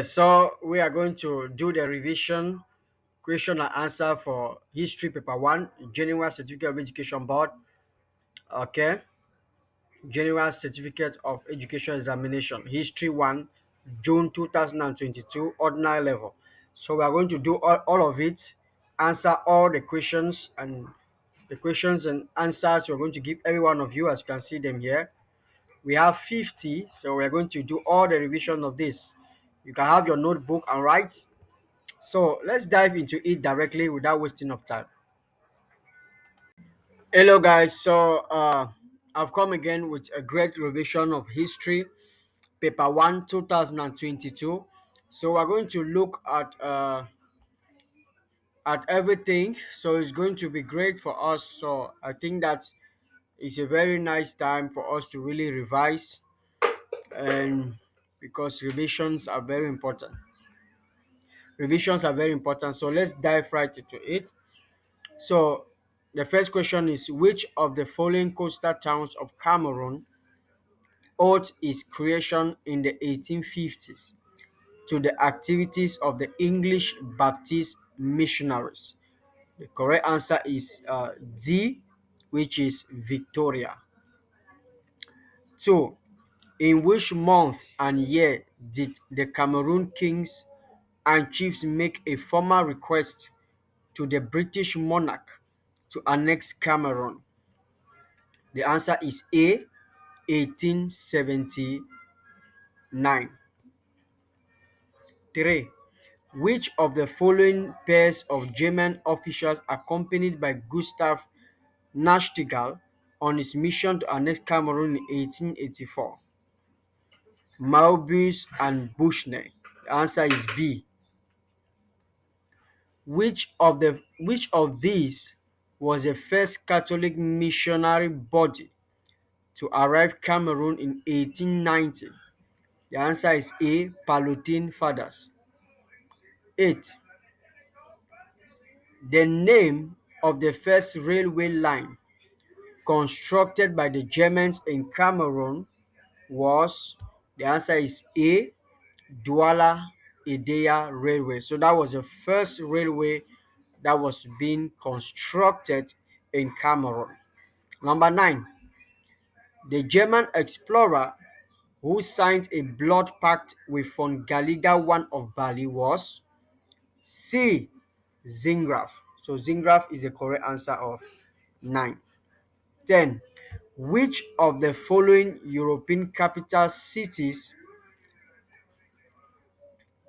So we are going to do the revision question and answer for history paper one, General Certificate of Education Board. Okay, General Certificate of Education Examination, History 1, June 2022, ordinary level. So we are going to do all of it, answer all the questions and answers we're going to give every one of you, as you can see them here. We have 50, so we're going to do all the revision of this. You can have your notebook and write. So let's dive into it directly without wasting of time. Hello guys, I've come again with a great revision of history, paper 1 2022. So we're going to look at everything. So it's going to be great for us. So I think that it's a very nice time for us to really revise, and because revisions are very important. So let's dive right into it. So the first question is, which of the following coastal towns of Cameroon owed its creation in the 1850s to the activities of the English Baptist missionaries? The correct answer is D, which is Victoria. 2. In which month and year did the Cameroon kings and chiefs make a formal request to the British monarch to annex Cameroon? The answer is A, 1879. 3. Which of the following pairs of German officials accompanied by Gustav Nachtigal on his mission to annex Cameroon in 1884? Maubus and Buchner. The answer is B. Which of these was the first Catholic missionary body to arrive Cameroon in 1890? The answer is A. Pallottine Fathers. 8. The name of the first railway line constructed by the Germans in Cameroon was, the answer is A. Douala Idea Railway. So that was the first railway that was being constructed in Cameroon. Number 9, the German explorer who signed a blood pact with von Gallagher I of Bali was C. Zingraf. So Zingraf is the correct answer of 9. 10. Which of the following European capital cities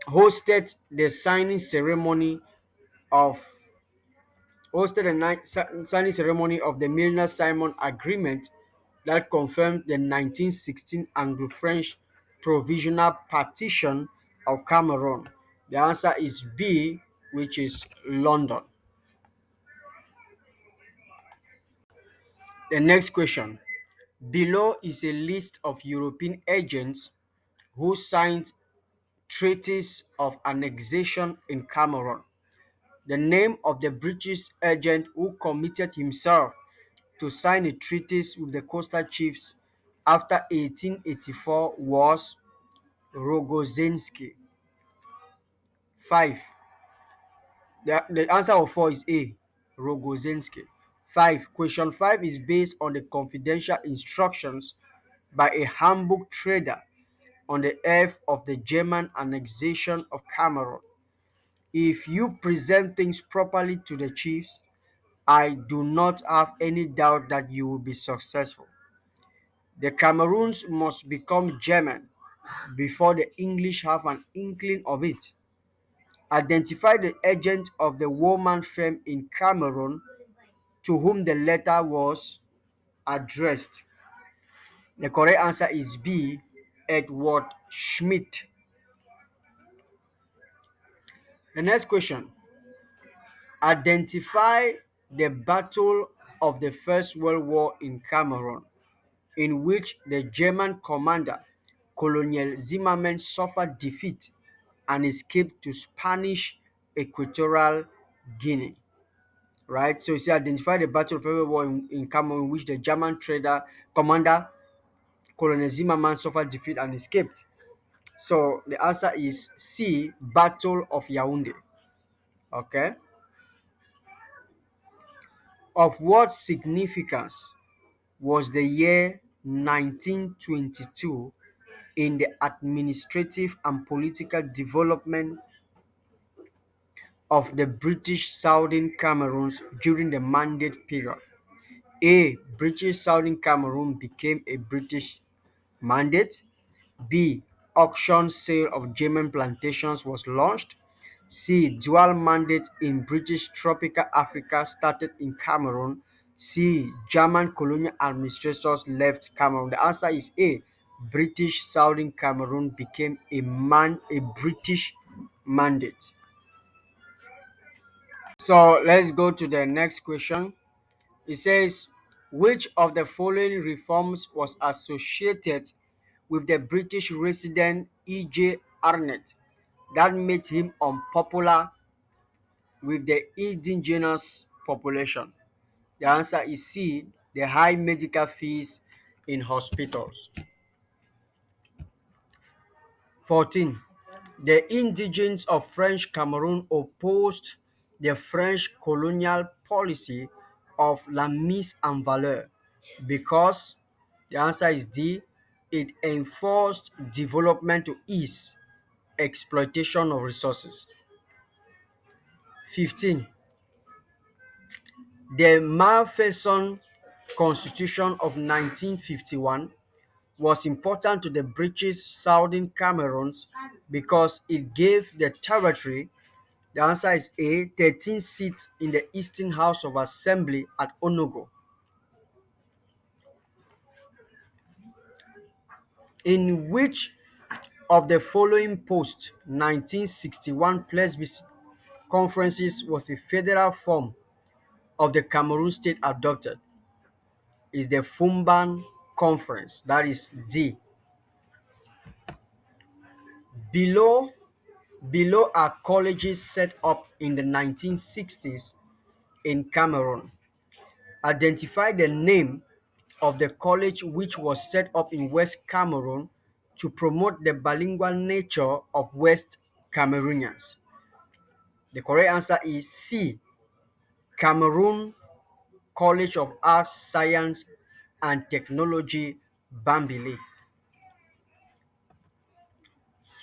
hosted the of signing ceremony of the Milner-Simon Agreement that confirmed the 1916 Anglo-French provisional partition of Cameroon? The answer is B, which is London. The next question. Below is a list of European agents who signed treaties of annexation in Cameroon. The name of the British agent who committed himself to sign a treaties with the coastal chiefs after 1884 was Rogozinski. 5. The answer of 4 is A, Rogozinski. 5. Question 5 is based on the confidential instructions by a Hamburg trader on the eve of the German annexation of Cameroon. If you present things properly to the chiefs, I do not have any doubt that you will be successful. The Cameroons must become German before the English have an inkling of it. Identify the agent of the Woolman firm in Cameroon to whom the letter was addressed. The correct answer is B, Edward Schmidt. The next question. Identify the Battle of the First World War in Cameroon, in which the German commander, Colonel Zimmermann, suffered defeat and escaped to Spanish Equatorial Guinea. Right? So you see, identify the Battle of the First World War in Cameroon, in which the German commander, Colonel Zimmermann, suffered defeat and escaped. So the answer is C, Battle of Yaoundé. Okay. Of what significance was the year 1922 in the administrative and political development of the British Southern Cameroons during the Mandate period? A. British Southern Cameroon became a British mandate. B. Auction sale of German plantations was launched. C. Dual mandate in British tropical Africa started in Cameroon. C. German colonial administrators left Cameroon. The answer is A. British Southern Cameroon became a British mandate. So let's go to the next question. It says, which of the following reforms was associated with the British resident E.J. Arnett that made him unpopular with the indigenous population? The answer is C, the high medical fees in hospitals. 14. The indigents of French Cameroon opposed the French colonial policy of la mise en valeur because the answer is D, it enforced development to ease exploitation of resources. 15. The Malfaison Constitution of 1951 was important to the British Southern Cameroons because it gave the territory, the answer is A, 13 seats in the Eastern House of Assembly at Onogo. In which of the following post 1961 plebiscite conferences was a federal form of the Cameroon state adopted? Is the Fumban Conference, that is D. Below Below are colleges set up in the 1960s in Cameroon. Identify the name of the college which was set up in West Cameroon to promote the bilingual nature of West Cameroonians. The correct answer is C, Cameroon College of Arts, Science and Technology, Bambili.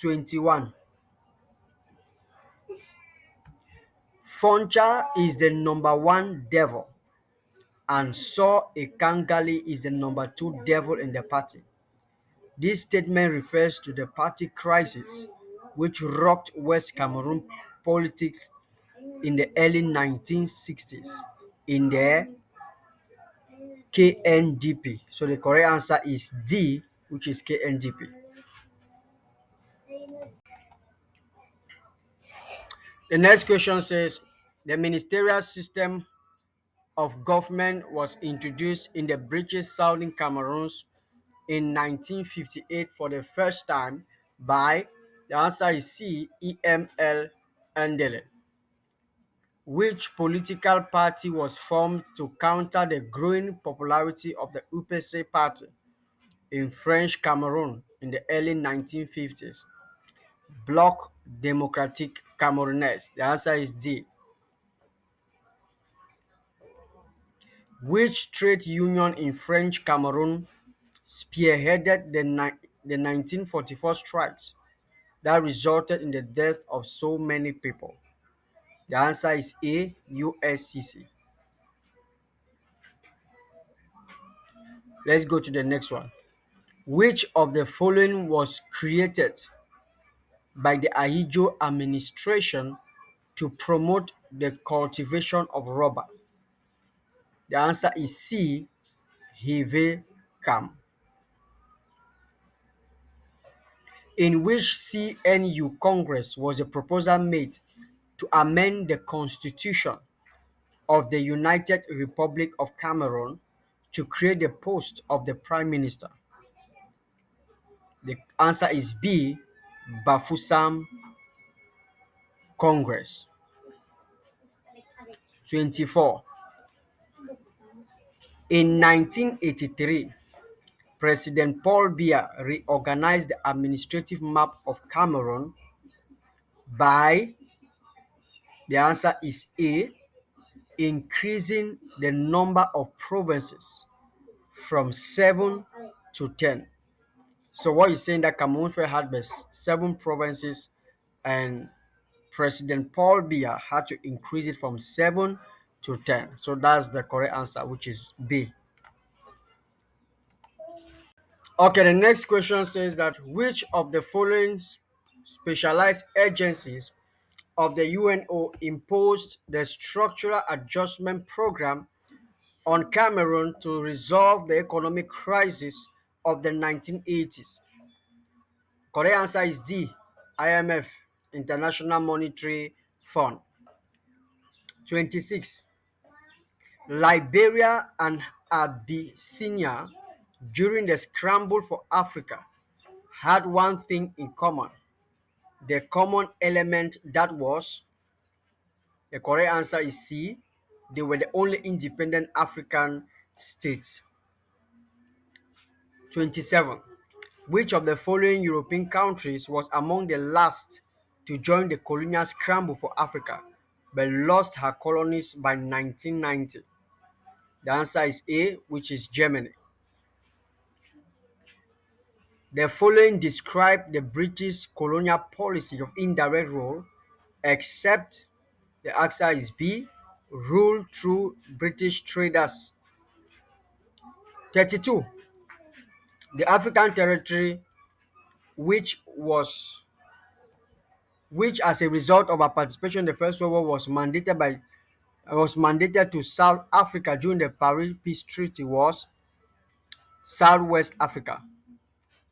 21. Foncha is the number one devil and Saw a Kangali is the number two devil in the party. This statement refers to the party crisis which rocked West Cameroon politics in the early 1960s in the KNDP. So the correct answer is D, which is KNDP. The next question says, the ministerial system of government was introduced in the British Southern Cameroons in 1958 for the first time by, the answer is C, EML Ndele. Which political party was formed to counter the growing popularity of the UPC party in French Cameroon in the early 1950s? Bloc Democratique Camerounais. The answer is D. Which trade union in French Cameroon spearheaded the 1944 strikes that resulted in the death of so many people? The answer is A, USCC. Let's go to the next one. Which of the following was created by the Ahijo administration to promote the cultivation of rubber? The answer is C, Hive Cam. In which CNU Congress was a proposal made to amend the Constitution of the United Republic of Cameroon to create the post of the Prime Minister? The answer is B, Bafusam Congress. 24. In 1983, President Paul Biya reorganized the administrative map of Cameroon by, the answer is A, increasing the number of provinces from 7 to 10. So what you're saying that Cameroon first had 7 provinces, and President Paul Biya had to increase it from 7 to 10. So that's the correct answer, which is B. Okay, the next question says that which of the following specialized agencies of the UNO imposed the structural adjustment program on Cameroon to resolve the economic crisis of the 1980s? Correct answer is D, IMF, International Monetary Fund. 26. Liberia and Abyssinia during the scramble for Africa had one thing in common. The common element that was, the correct answer is C, they were the only independent African states. 27. Which of the following European countries was among the last to join the colonial scramble for Africa but lost her colonies by 1990? The answer is A, which is Germany. The following describe the British colonial policy of indirect rule, except the answer is B, rule through British traders. 32. The African territory which as a result of our participation in the First World War was mandated to South Africa during the Paris Peace Treaty was Southwest Africa.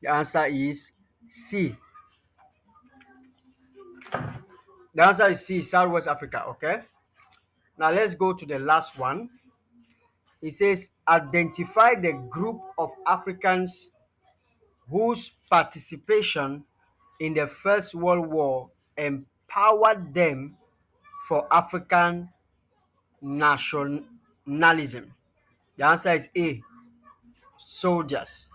The answer is C. The answer is C, Southwest Africa. Okay. Now let's go to the last one. It says identify the group of Africans whose participation in the First World War empowered them for African nationalism. The answer is A, soldiers.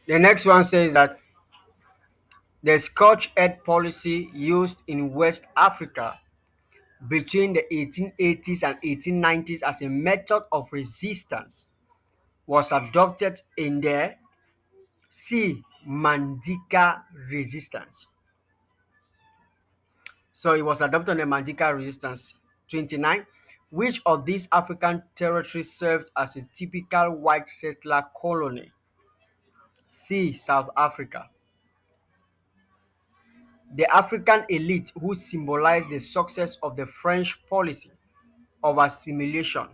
The next one says that the Scotch Aid policy used in West Africa between the 1880s and 1890s as a method of resistance was adopted in the C, Mandinka resistance. So it was adopted in the Mandinka resistance. 29. Which of these African territories served as a typical white settler colony? C, South Africa. The African elite who symbolized the success of the French policy of assimilation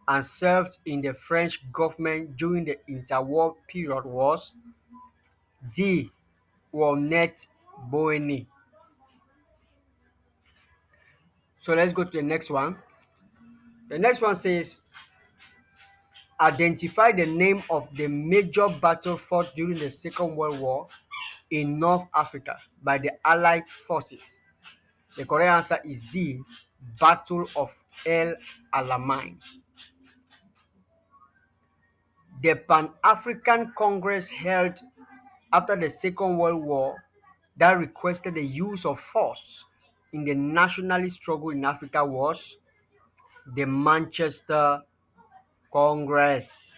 and served in the French government during the interwar period was D, Walnet Boeni. So let's go to the next one. The next one says identify the name of the major battle fought during the Second World War in North Africa by the Allied forces. The correct answer is D, Battle of El Alamein. The Pan-African Congress held after the Second World War that requested the use of force in the nationalist struggle in Africa was the Manchester Congress.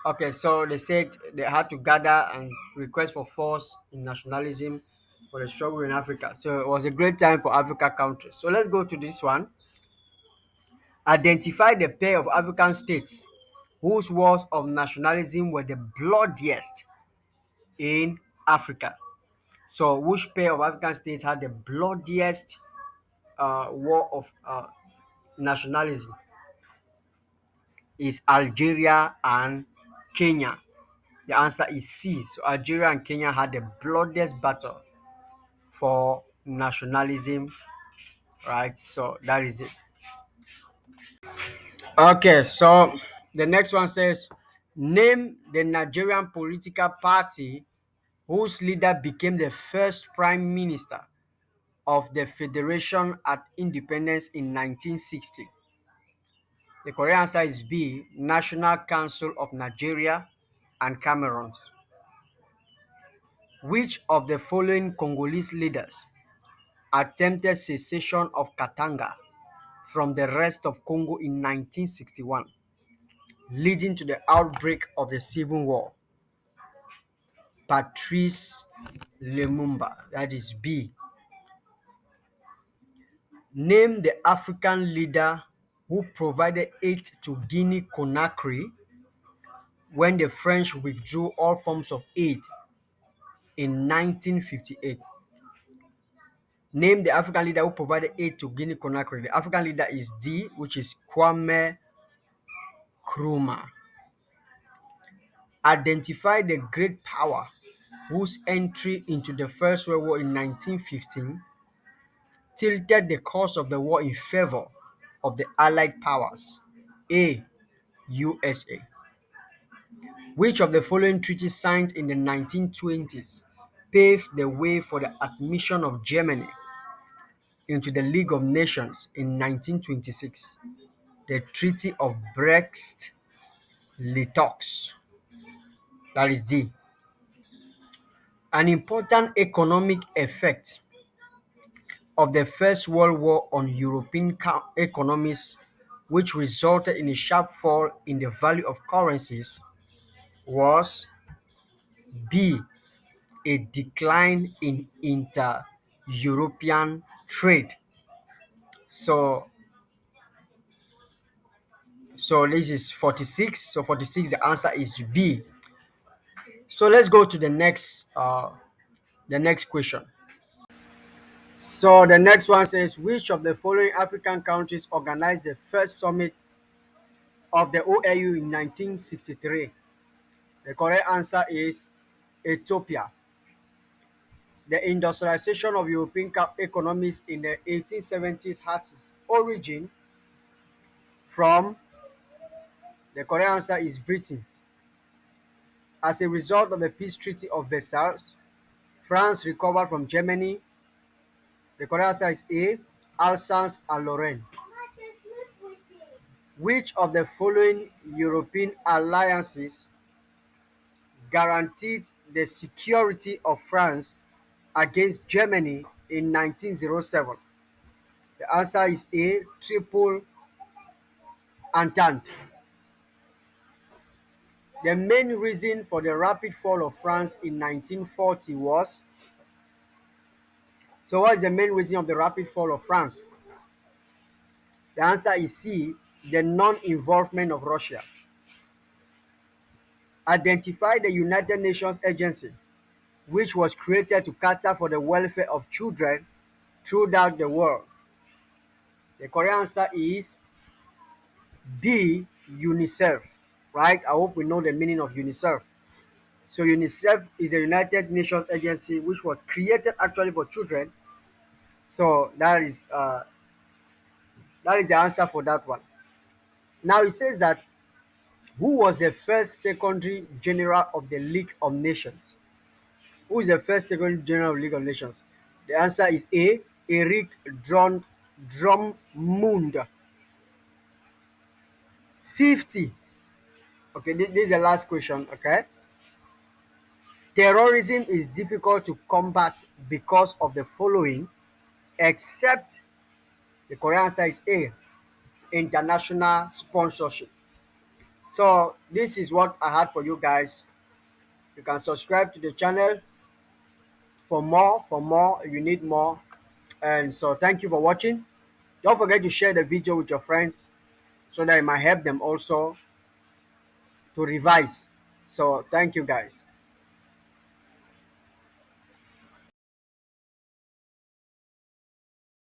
Okay, so they said they had to gather and request for force in nationalism for the struggle in Africa. So it was a great time for Africa countries. So let's go to this one. Identify the pair of African states whose wars of nationalism were the bloodiest in Africa. So which pair of African states had the bloodiest war of nationalism? Is Algeria and Kenya. The answer is C. So Algeria and Kenya had the bloodiest battle for nationalism, right? So that is it. Okay, so the next one says, name the Nigerian political party whose leader became the first prime minister of the federation at independence in 1960. The correct answer is B, National Council of Nigeria and Cameroon. Which of the following Congolese leaders attempted secession of Katanga from the rest of Congo in 1961, leading to the outbreak of the Civil War? Patrice Lumumba. That is B. Name the African leader who provided aid to Guinea-Conakry when the French withdrew all forms of aid in 1958. Name the African leader who provided aid to Guinea-Conakry. The African leader is D, which is Kwame Nkrumah. Identify the great power whose entry into the First World War in 1915 tilted the course of the war in favor of the Allied powers. A. USA. Which of the following treaties signed in the 1920s paved the way for the admission of Germany into the League of Nations in 1926? The Treaty of Brest-Litovsk. That is D. An important economic effect of the First World War on European economies, which resulted in a sharp fall in the value of currencies, was B. A decline in inter-European trade. So, so this is 46. So 46, the answer is B. So let's go to the next question. So the next one says, which of the following African countries organized the first summit of the OAU in 1963? The correct answer is Ethiopia. The industrialization of European economies in the 1870s had its origin from, the correct answer is Britain. As a result of the peace treaty of Versailles, France recovered from Germany. The correct answer is A, Alsace and Lorraine. Which of the following European alliances guaranteed the security of France against Germany in 1907? The answer is A, Triple Entente. The main reason for the rapid fall of France in 1940 was, so what is the main reason of the rapid fall of France? The answer is C, the non-involvement of Russia. Identify the United Nations agency which was created to cater for the welfare of children throughout the world. The correct answer is B, UNICEF. Right? I hope we know the meaning of UNICEF. So UNICEF is a United Nations agency which was created actually for children. So that is the answer for that one. Now it says that who was the first secretary general of the League of Nations? Who is the first secretary general of the League of Nations? The answer is A, Eric Drummond. 50. Okay, this is the last question. Okay. Terrorism is difficult to combat because of the following, except, the correct answer is A, international sponsorship. So this is what I had for you guys. You can subscribe to the channel for more if you need more. And so thank you for watching. Don't forget to share the video with your friends so that it might help them also to revise. So thank you guys.